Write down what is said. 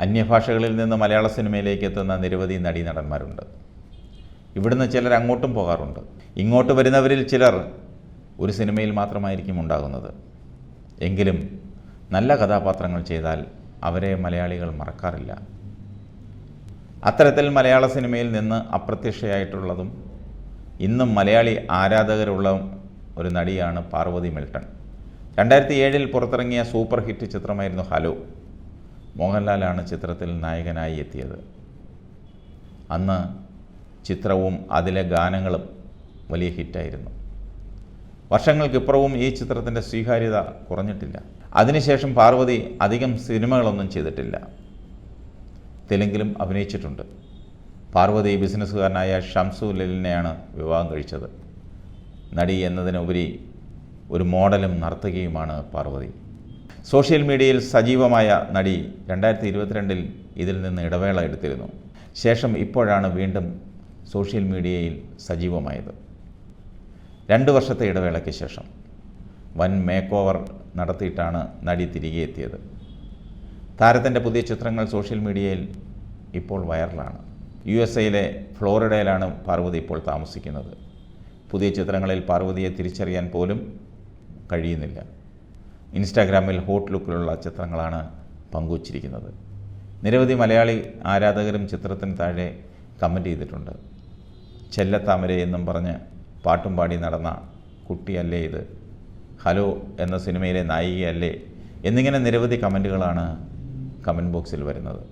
അന്യഭാഷകളിൽ നിന്ന് മലയാള സിനിമയിലേക്ക് എത്തുന്ന നിരവധി നടീനടന്മാരുണ്ട്. ഇവിടുന്ന് ചിലർ അങ്ങോട്ടും പോകാറുണ്ട്. ഇങ്ങോട്ട് വരുന്നവരിൽ ചിലർ ഒരു സിനിമയിൽ മാത്രമായിരിക്കും ഉണ്ടാകുന്നത്. എങ്കിലും നല്ല കഥാപാത്രങ്ങൾ ചെയ്താൽ അവരെ മലയാളികൾ മറക്കാറില്ല. അത്തരത്തിൽ മലയാള സിനിമയിൽ നിന്ന് അപ്രത്യക്ഷയായിട്ടുള്ളതും ഇന്നും മലയാളി ആരാധകരുള്ള ഒരു നടിയാണ് പാർവതി മിൽട്ടൺ. 2007 പുറത്തിറങ്ങിയ സൂപ്പർ ഹിറ്റ് ചിത്രമായിരുന്നു ഹലോ. മോഹൻലാലാണ് ചിത്രത്തിൽ നായകനായി എത്തിയത്. അന്ന് ചിത്രവും അതിലെ ഗാനങ്ങളും വലിയ ഹിറ്റായിരുന്നു. വർഷങ്ങൾക്കിപ്പുറവും ഈ ചിത്രത്തിൻ്റെ സ്വീകാര്യത കുറഞ്ഞിട്ടില്ല. അതിനുശേഷം പാർവതി അധികം സിനിമകളൊന്നും ചെയ്തിട്ടില്ല. തെലുങ്കിലും അഭിനയിച്ചിട്ടുണ്ട്. പാർവതി ബിസിനസ്സുകാരനായ ഷംസു ലലിനെയാണ് വിവാഹം കഴിച്ചത്. നടി എന്നതിനുപരി ഒരു മോഡലും നർത്തകിയുമാണ് പാർവതി. സോഷ്യൽ മീഡിയയിൽ സജീവമായ നടി 2022 ഇതിൽ നിന്ന് ഇടവേള എടുത്തിരുന്നു. ശേഷം ഇപ്പോഴാണ് വീണ്ടും സോഷ്യൽ മീഡിയയിൽ സജീവമായത്. 2 വർഷത്തെ ഇടവേളയ്ക്ക് ശേഷം വൻ മേക്ക് ഓവർ നടത്തിയിട്ടാണ് നടി തിരികെ എത്തിയത്. താരത്തിൻ്റെ പുതിയ ചിത്രങ്ങൾ സോഷ്യൽ മീഡിയയിൽ ഇപ്പോൾ വൈറലാണ്. USA ഫ്ലോറിഡയിലാണ് പാർവതി ഇപ്പോൾ താമസിക്കുന്നത്. പുതിയ ചിത്രങ്ങളിൽ പാർവതിയെ തിരിച്ചറിയാൻ പോലും കഴിയുന്നില്ല. ഇൻസ്റ്റാഗ്രാമിൽ ഹോട്ട് ലുക്കിലുള്ള ചിത്രങ്ങളാണ് പങ്കുവച്ചിരിക്കുന്നത്. നിരവധി മലയാളി ആരാധകരും ചിത്രത്തിന് താഴെ കമൻറ്റ് ചെയ്തിട്ടുണ്ട്. ചെല്ലത്താമര എന്നും പറഞ്ഞ് പാട്ടും പാടി നടന്ന കുട്ടിയല്ലേ ഇത്, ഹലോ എന്ന സിനിമയിലെ നായികയല്ലേ എന്നിങ്ങനെ നിരവധി കമൻറ്റുകളാണ് കമൻറ്റ് ബോക്സിൽ വരുന്നത്.